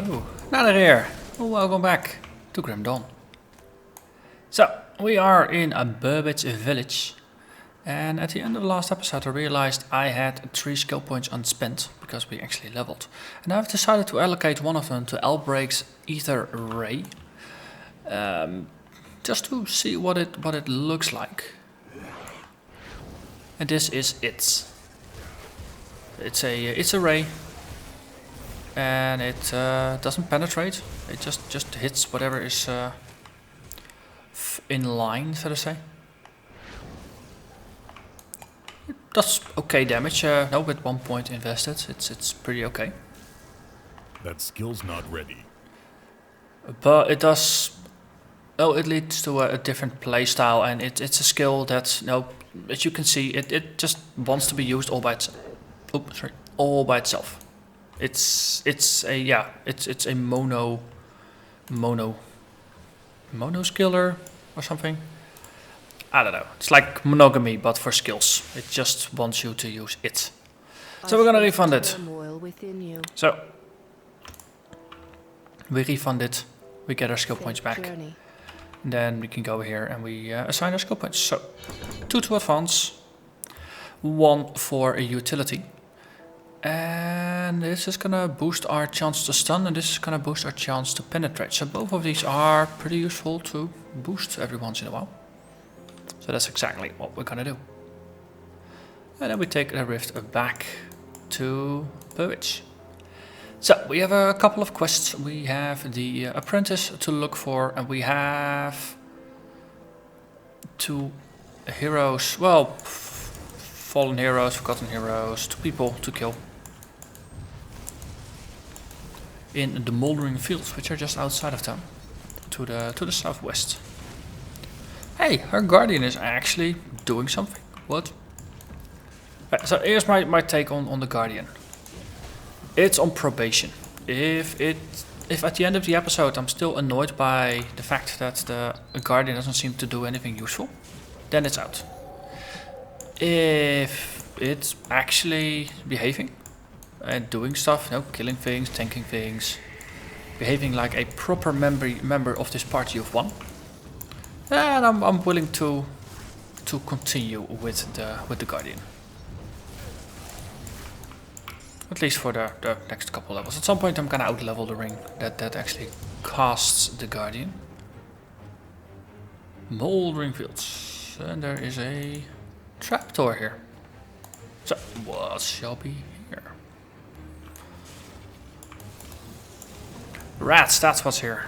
Hello, Narnach here. Welcome back to Grim Dawn. So, we are in a Burbage village, and at the end of the last episode I realized I had 3 skill points unspent because we actually leveled. And I've decided to allocate one of them to Elbreak's Ether Ray, just to see what it looks like. And this is it. It's a ray. And it doesn't penetrate, it just hits whatever is in line, so to say. It does okay damage, no, with 1 point invested, it's pretty okay. That skill's not ready. But it does, it leads to a different playstyle, and it's a skill that, as you can see, it just wants to be used all by itself. All by itself. It's a mono skiller or something. I don't know. It's like monogamy but for skills. It just wants you to use it. So we're gonna refund it. So we refund it. We get our skill points back. And then we can go here and we assign our skill points. So 2 to advance, 1 for a utility. And this is gonna boost our chance to stun, and this is gonna boost our chance to penetrate. So both of these are pretty useful to boost every once in a while. So that's exactly what we're gonna do. And then we take the rift back to Burbage. So we have a couple of quests. We have the apprentice to look for, and we have 2 heroes, well, fallen heroes, forgotten heroes, 2 people to kill in the Moldering Fields, which are just outside of town, to the southwest. Hey, our guardian is actually doing something. What? Right, so here's my take on the guardian. It's on probation. If at the end of the episode I'm still annoyed by the fact that the guardian doesn't seem to do anything useful, then it's out. If it's actually behaving and doing stuff, killing things, tanking things, behaving like a proper member of this party of 1, then I'm willing to continue with the guardian. At least for the next couple levels. At some point I'm gonna outlevel the ring that actually casts the guardian. Moldering Fields, and there is a trapdoor here. So what shall be here? Rats, that's what's here.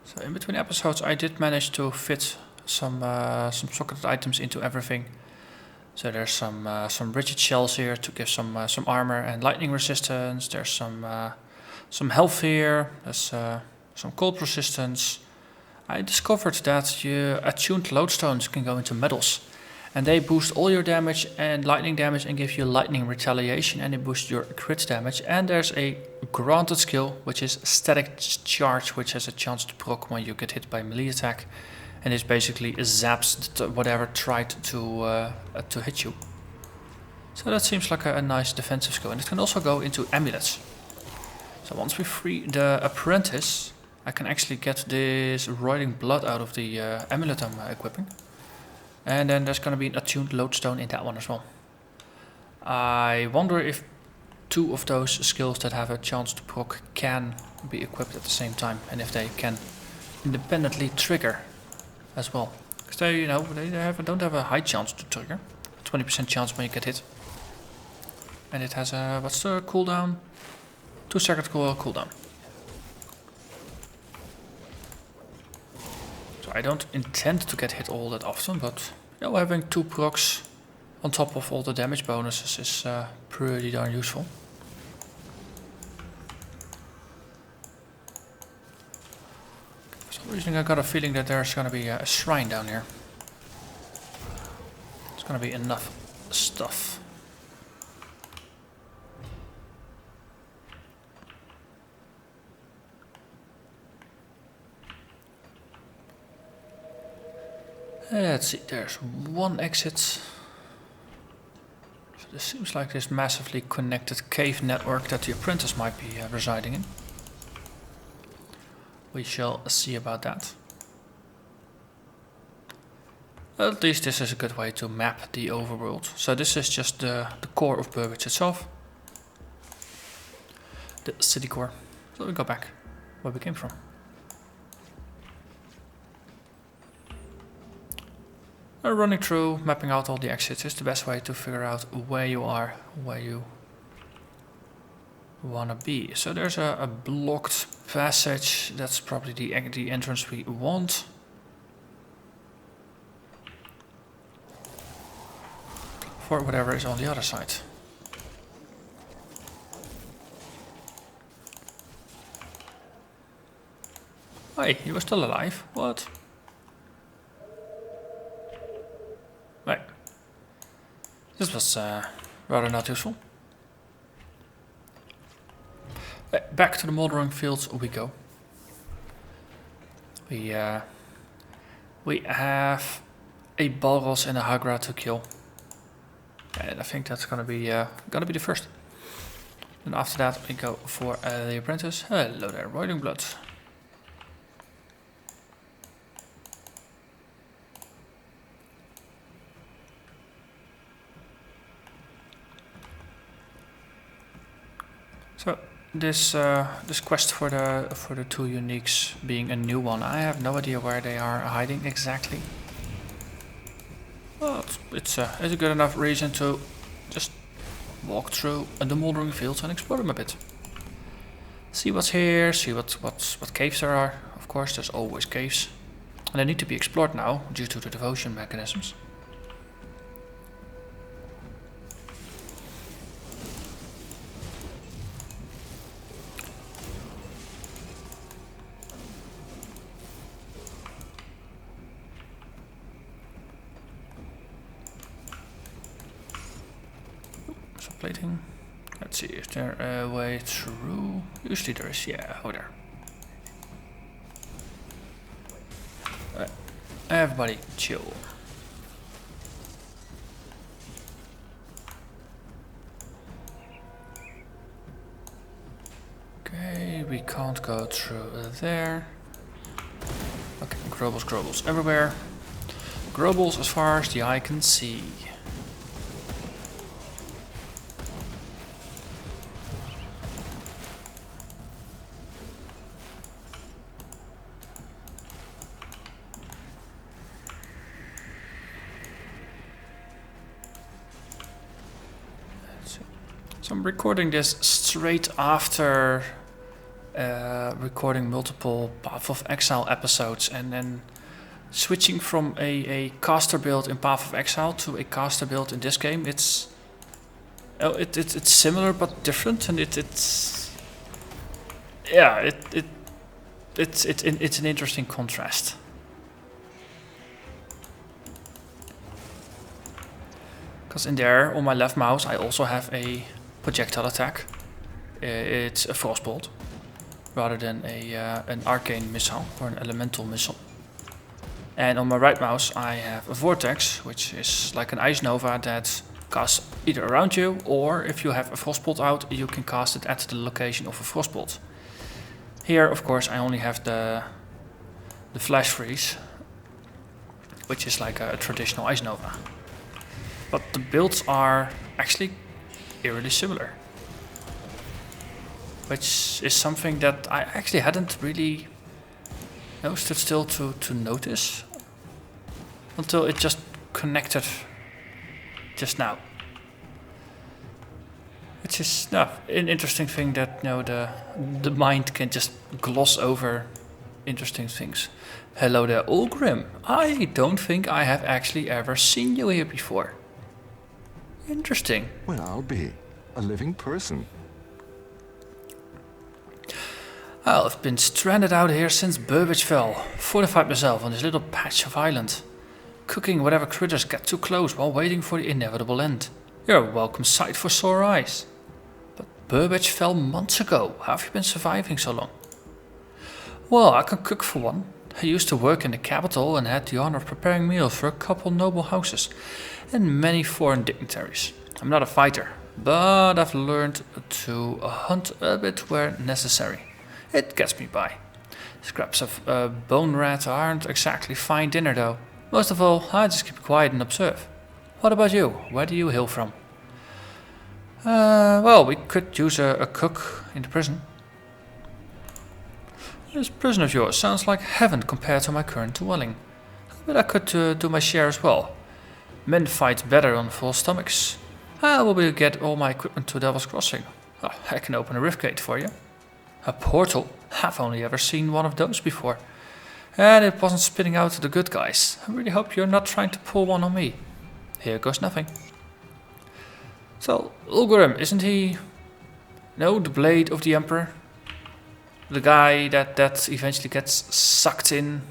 So in between episodes I did manage to fit some socketed items into everything. So there's some rigid shells here to give some armor and lightning resistance. There's some health here. There's some cold resistance. I discovered that attuned lodestones can go into metals, and they boost all your damage and lightning damage and give you lightning retaliation, and they boost your crit damage. And there's a granted skill which is static charge, which has a chance to proc when you get hit by melee attack, and this basically zaps whatever tried to hit you. So that seems like a nice defensive skill, and it can also go into amulets. So once we free the apprentice, I can actually get this roiling blood out of the amulet I'm equipping. And then there's gonna be an attuned lodestone in that one as well. I wonder if 2 of those skills that have a chance to proc can be equipped at the same time, and if they can independently trigger as well. Because they, don't have a high chance to trigger. 20% chance when you get hit. And it has a, what's the cooldown? 2-second cooldown. So I don't intend to get hit all that often, but having 2 procs on top of all the damage bonuses is pretty darn useful. For some reason I got a feeling that there's gonna be a shrine down here. It's gonna be enough stuff. Let's see, there's one exit. So this seems like this massively connected cave network that the apprentice might be residing in. We shall see about that. At least this is a good way to map the overworld. So this is just the core of Burbage itself. The city core. So we go back where we came from. Running through, mapping out all the exits is the best way to figure out where you are, where you wanna be. So there's a blocked passage. That's probably the entrance we want. For whatever is on the other side. Hey, you were still alive? What? Right. This was rather not useful. Back to the moldering fields we go. We have a Balros and a Hagra to kill. And I think that's gonna be the first. And after that we go for the apprentice. Hello there, Roiling Blood. So this quest for the two uniques being a new one, I have no idea where they are hiding exactly. Well, it's a good enough reason to just walk through the moldering fields and explore them a bit. See what's here, see what caves there are. Of course, there's always caves, and they need to be explored now due to the devotion mechanisms. Plating. Let's see, is there a way through? Usually there is, yeah, oh there. Everybody chill. Okay, we can't go through there. Okay, Grobbles everywhere. Grobbles as far as the eye can see. So I'm recording this straight after recording multiple Path of Exile episodes and then switching from a caster build in Path of Exile to a caster build in this game. It's similar but different, and it's an interesting contrast. Because in there, on my left mouse, I also have a projectile attack. It's a frostbolt, rather than an arcane missile or an elemental missile. And on my right mouse, I have a vortex, which is like an ice nova that casts either around you, or if you have a frostbolt out, you can cast it at the location of a frostbolt. Here, of course, I only have the flash freeze, which is like a traditional ice nova. But the builds are actually eerily similar, which is something that I actually hadn't really stood still to notice until it just connected just now. Which is an interesting thing that the mind can just gloss over interesting things. Hello there, Ulgrim. I don't think I have actually ever seen you here before. Interesting. Well, I'll be a living person. I've been stranded out here since Burbage fell. Fortified myself on this little patch of island, cooking whatever critters get too close while waiting for the inevitable end. You're a welcome sight for sore eyes. But Burbage fell months ago. How have you been surviving so long? Well, I can cook for one. I used to work in the capital and had the honor of preparing meals for a couple noble houses and many foreign dignitaries. I'm not a fighter, but I've learned to hunt a bit where necessary. It gets me by. Scraps of bone rat aren't exactly fine dinner though. Most of all, I just keep quiet and observe. What about you? Where do you hail from? Well, we could use a cook in the prison. This prison of yours sounds like heaven compared to my current dwelling. But I could do my share as well. Men fight better on full stomachs. I will be get all my equipment to Devil's Crossing. Oh, I can open a rift gate for you. A portal? I've only ever seen one of those before. And it wasn't spitting out the good guys. I really hope you're not trying to pull one on me. Here goes nothing. So, Ulgrim, isn't he... No, the blade of the Emperor? The guy that eventually gets sucked in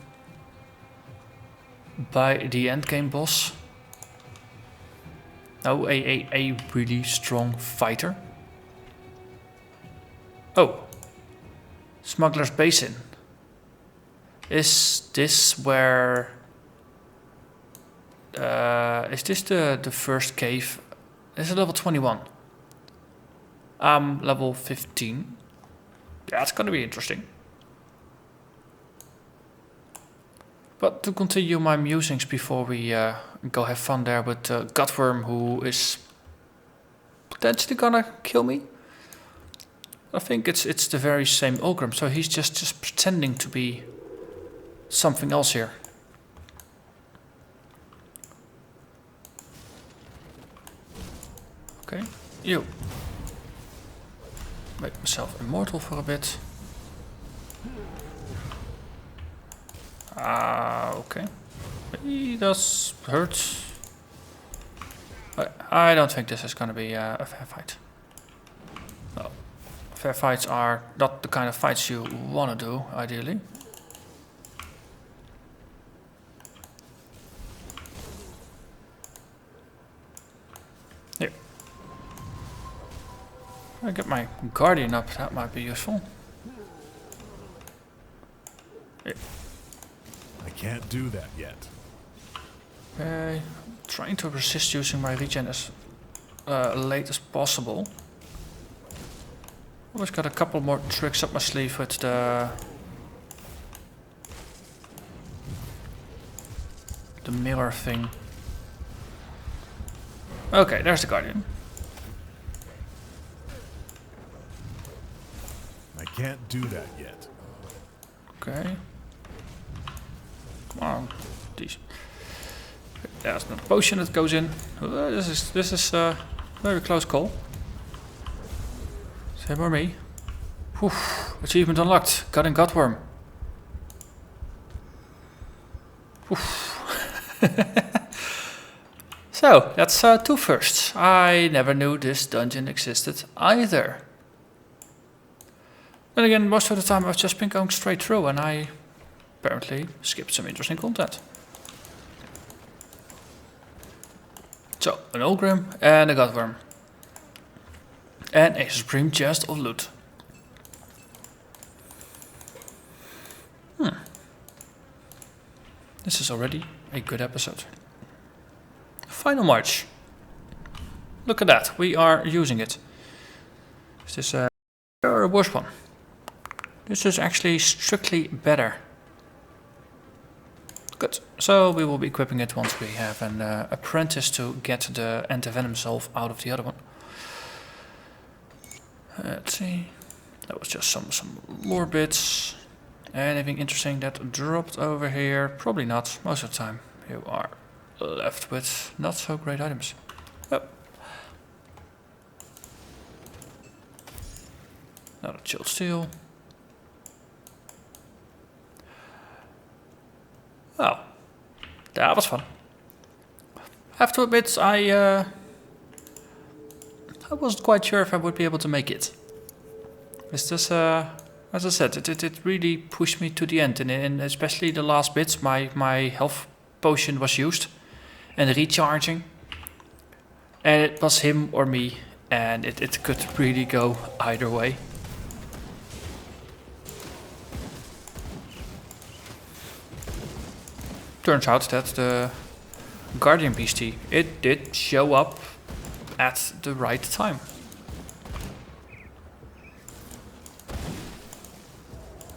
by the endgame boss. No, a really strong fighter. Oh. Smuggler's Basin. Is this where... is this the first cave? This is level 21. Level 15. That's gonna be interesting. But to continue my musings before we go have fun there with Gutworm, who is potentially gonna kill me. I think it's the very same Ulgrim, so he's just pretending to be something else here. Okay, you. Make myself immortal for a bit. Okay. He does hurt. I don't think this is gonna be a fair fight. No. Fair fights are not the kind of fights you wanna do, ideally. Here. I get my guardian up, that might be useful. Here. I can't do that yet. Okay, trying to resist using my regen as late as possible. Always got a couple more tricks up my sleeve with the mirror thing. Okay, there's the guardian. I can't do that yet. Okay. Come on, decent. There's another potion that goes in. This is very close call. Say more me. Whew. Achievement unlocked. Got Gutworm. So that's two firsts. I never knew this dungeon existed either. Then again, most of the time I've just been going straight through, and I apparently skipped some interesting content. So, an Ulgrim and a Gutworm. And a supreme chest of loot. This is already a good episode. Final march. Look at that, we are using it. Is this a worse one? This is actually strictly better. Good. So we will be equipping it once we have an apprentice to get the anti-venom salve out of the other one. Let's see. That was just some lore bits. Anything interesting that dropped over here? Probably not. Most of the time you are left with not so great items. Oh. Another chilled steel. Oh, that was fun. I have to admit, I wasn't quite sure if I would be able to make it. It's just, as I said, it really pushed me to the end, and especially the last bits. My health potion was used and recharging, and it was him or me, and it could really go either way. Turns out that the Guardian Beastie, it did show up at the right time.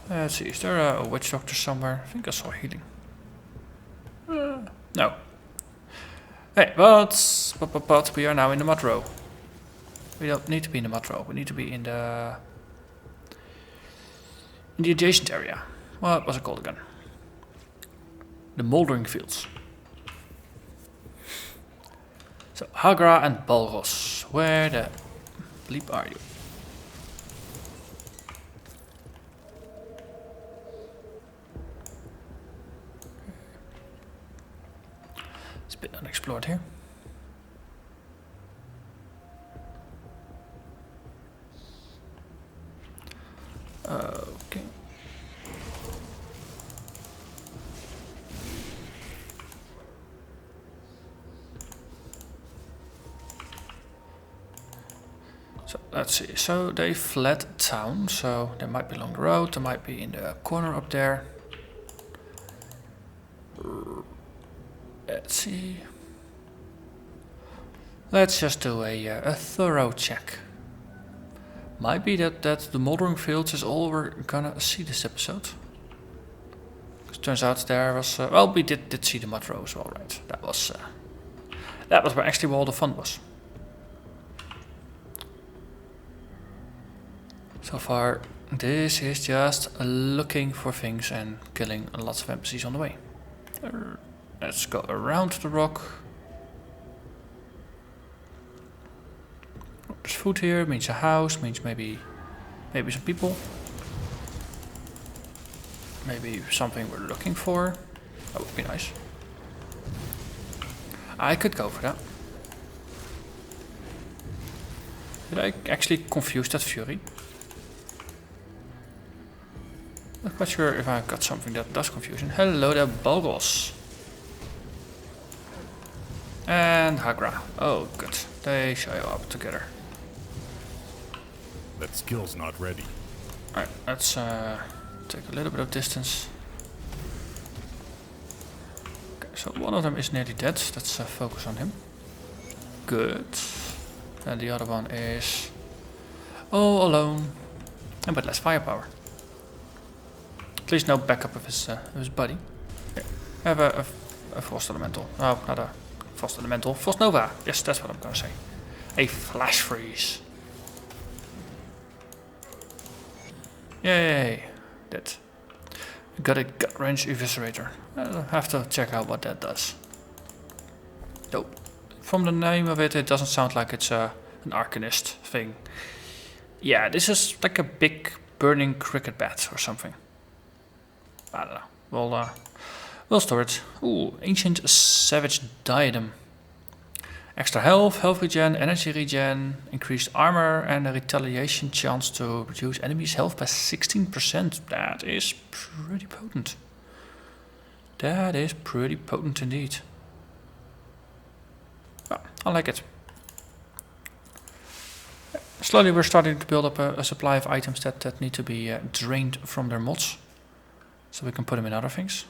Let's see, is there a witch doctor somewhere? I think I saw healing. No. Hey, but we are now in the mud row. We don't need to be in the mud row. We need to be in the adjacent area. What was it called again? The Mouldering Fields. So, Hagra and Balros. Where the bleep are you? It's a bit unexplored here. Okay. So let's see. So they fled town. So they might be along the road. They might be in the corner up there. Let's see. Let's just do a thorough check. Might be that the Mouldering Fields is all we're gonna see this episode. It turns out there was well, we did see the mud row as well, right? That was where actually all the fun was. So far, this is just looking for things and killing lots of NPCs on the way. Let's go around the rock. There's food here, means a house, means maybe some people. Maybe something we're looking for. That would be nice. I could go for that. Did I actually confuse that fury? Not quite sure if I got something that does confusion. Hello there, Balros. And Hagra. Oh, good. They show up together. That skill's not ready. Alright, let's take a little bit of distance. Okay, so one of them is nearly dead. Let's focus on him. Good. And the other one is all alone. And with less firepower. At least no backup of his buddy. Okay. I have a Frost Elemental. Oh, not a Frost Elemental. Frost Nova. Yes, that's what I'm gonna say. A Flash Freeze. Yay! Dead. Got a gut range eviscerator. I'll have to check out what that does. Nope. From the name of it, it doesn't sound like it's an Arcanist thing. Yeah, this is like a big burning cricket bat or something. I don't know. We'll store it. Ooh, Ancient Savage Diadem. Extra health, health regen, energy regen, increased armor, and a retaliation chance to reduce enemies' health by 16%. That is pretty potent. That is pretty potent indeed. Oh, I like it. Slowly we're starting to build up a supply of items that need to be drained from their mods. So we can put them in other things.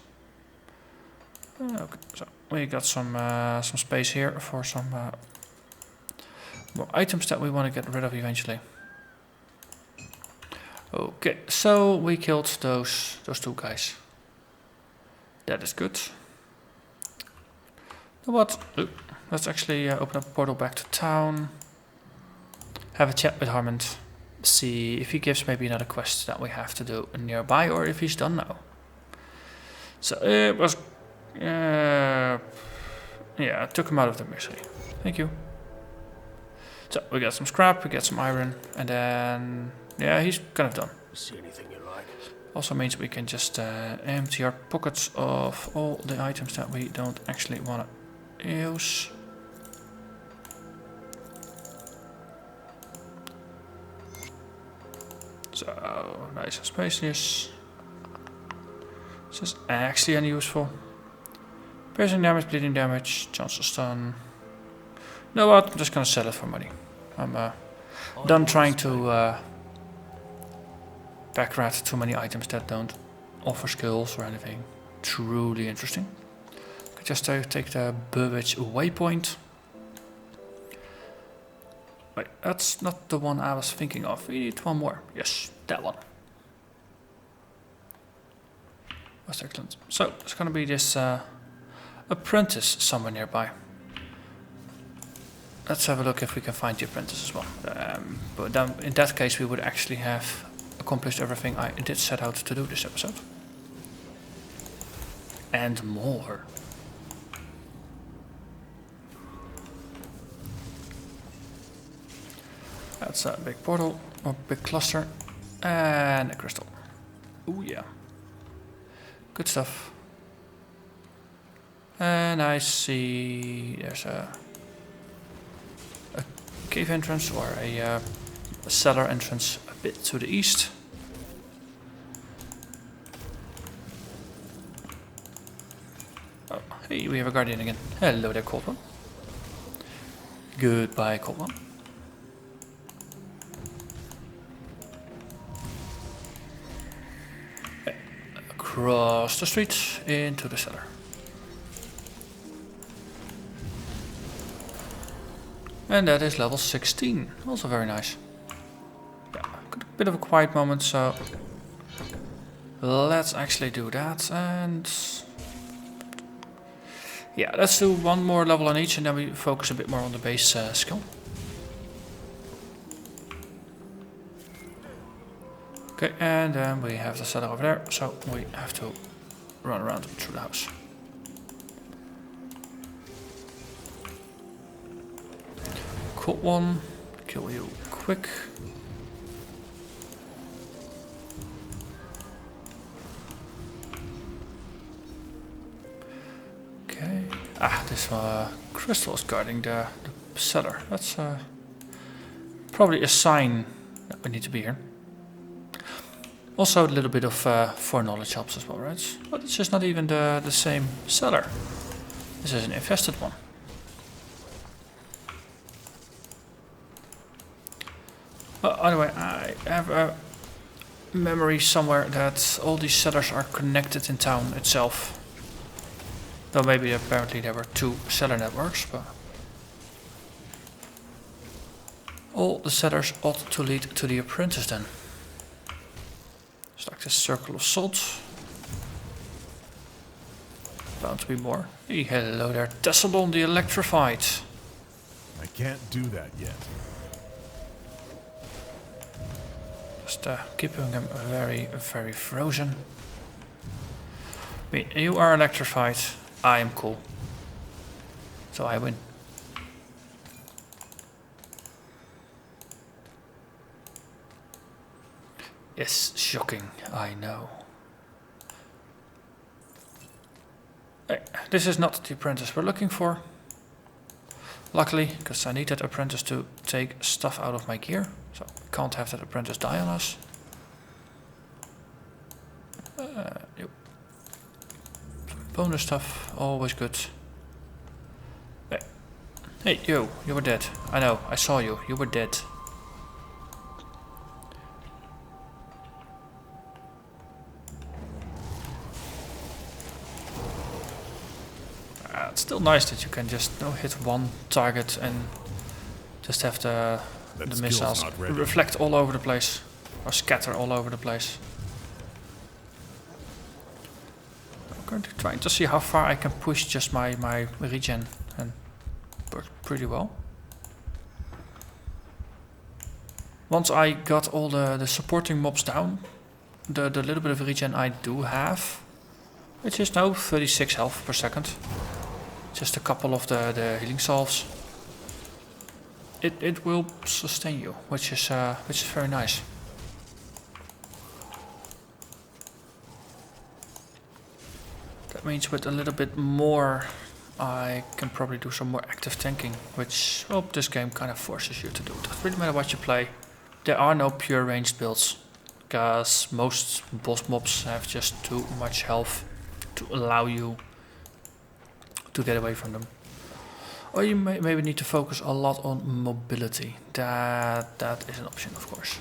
Okay, so we got some space here for some more items that we want to get rid of eventually. Okay, so we killed those two guys. That is good. You know what? Let's actually open up a portal back to town. Have a chat with Harmond. See if he gives maybe another quest that we have to do nearby, or if he's done now. So it was. Yeah, I took him out of the misery. Thank you. So we got some scrap, we get some iron, and then yeah, he's kind of done. See anything you like? Also means we can just empty our pockets of all the items that we don't actually want to use. So nice and spacious. This is actually unuseful. Piercing damage, bleeding damage, chance to stun. You know what? I'm just gonna sell it for money. I'm done trying to backrat too many items that don't offer skills or anything truly interesting. just to take the Burwich waypoint. Wait, that's not the one I was thinking of. We need one more. Yes, that one. That's excellent. So, it's gonna be this apprentice somewhere nearby. Let's have a look if we can find the apprentice as well. But then in that case we would actually have accomplished everything I did set out to do this episode. And more. That's a big portal, or big cluster, and a crystal. Ooh yeah. Good stuff. And I see there's a cave entrance or a cellar entrance a bit to the east. Oh, hey, we have a guardian again. Hello there, Cold One. Goodbye, Cold One. Across the street into the cellar. And that is level 16, also very nice. Yeah, got a bit of a quiet moment, so let's actually do that. And yeah, let's do one more level on each and then we focus a bit more on the base skill. Okay, and then we have the cellar over there, so we have to run around through the house. Cool one, kill you quick. Okay, this crystal is guarding the cellar. That's probably a sign that we need to be here. Also a little bit of foreknowledge helps as well, right? But it's just not even the same cellar. This is an infested one. Anyway, I have a memory somewhere that all these cellars are connected in town itself. Though maybe apparently there were 2 cellar networks, but all the cellars ought to lead to the apprentice then. It's like this circle of salt. Bound to be more. Hey, hello there, Tessalon the Electrified. I can't do that yet. Just keeping them very, very frozen. I mean, you are electrified, I am cool. So I win. Yes, shocking, I know. Hey, this is not the apprentice we're looking for. Luckily, because I need that apprentice to take stuff out of my gear. So we can't have that apprentice die on us. Yep. Bonus stuff, always good. Hey. Hey, you were dead. I know, I saw you, you were dead. It's still nice that you can just hit one target and just have the missiles reflect all over the place or scatter all over the place. I'm currently trying to see how far I can push just my regen, and worked pretty well. Once I got all the supporting mobs down, the little bit of regen I do have, which is now 36 health per second. Just a couple of the healing salves. It will sustain you, which is very nice. That means with a little bit more, I can probably do some more active tanking, which this game kind of forces you to do. It doesn't really matter what you play. There are no pure ranged builds, because most boss mobs have just too much health to allow you to get away from them. Or you maybe need to focus a lot on mobility. That is an option, of course.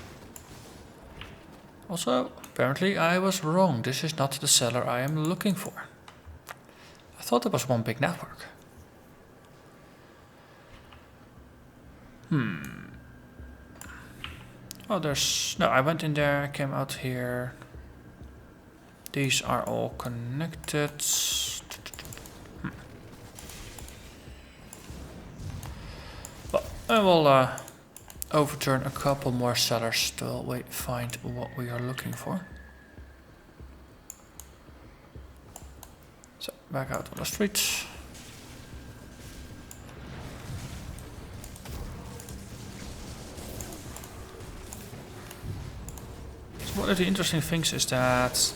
Also, apparently I was wrong. This is not the cellar I am looking for. I thought it was one big network. Oh, there's... No, I went in there, came out here. These are all connected. Well, I will overturn a couple more cellars to find what we are looking for. So, back out on the streets. One of the interesting things is that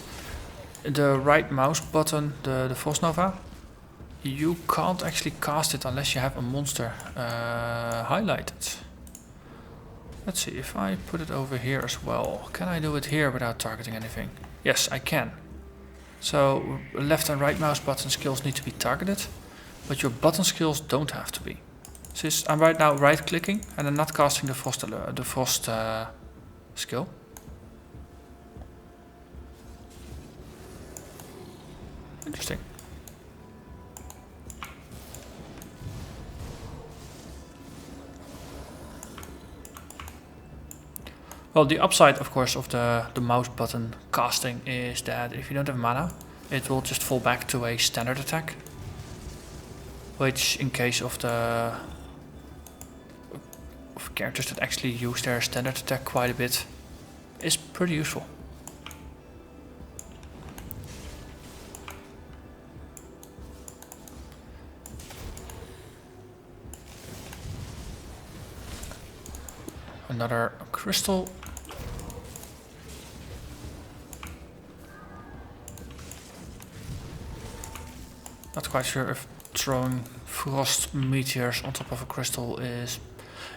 the right mouse button, the Frost Nova, you can't actually cast it unless you have a monster highlighted. Let's see, if I put it over here as well, can I do it here without targeting anything? Yes, I can. So left and right mouse button skills need to be targeted, but your button skills don't have to be. Since I'm right now right clicking and I'm not casting the frost skill. Interesting. Well, the upside, of course, of the mouse button casting is that if you don't have mana, it will just fall back to a standard attack. Which, in case of characters that actually use their standard attack quite a bit, is pretty useful. Another crystal. Not quite sure if throwing frost meteors on top of a crystal is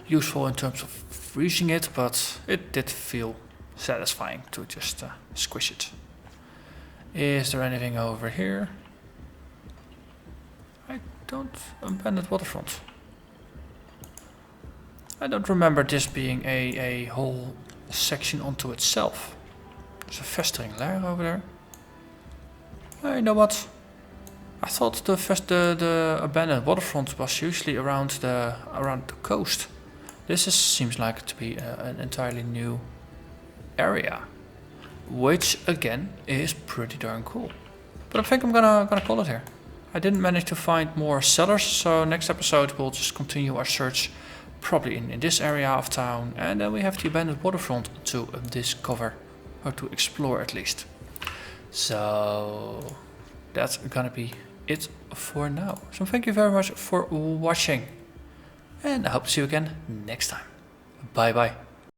useful in terms of freezing it, but it did feel satisfying to just squish it. Is there anything over here? I don't... Abandoned waterfront. I don't remember this being a whole section onto itself. There's a festering lair over there. You know what? I thought the abandoned waterfront was usually around the coast. This seems like to be an entirely new area, which again is pretty darn cool. But I think I'm gonna call it here. I didn't manage to find more cellars, so next episode we'll just continue our search. Probably in this area of town, and then we have the abandoned waterfront to discover, or to explore at least. So that's gonna be it for now. So thank you very much for watching, and I hope to see you again next time. Bye bye.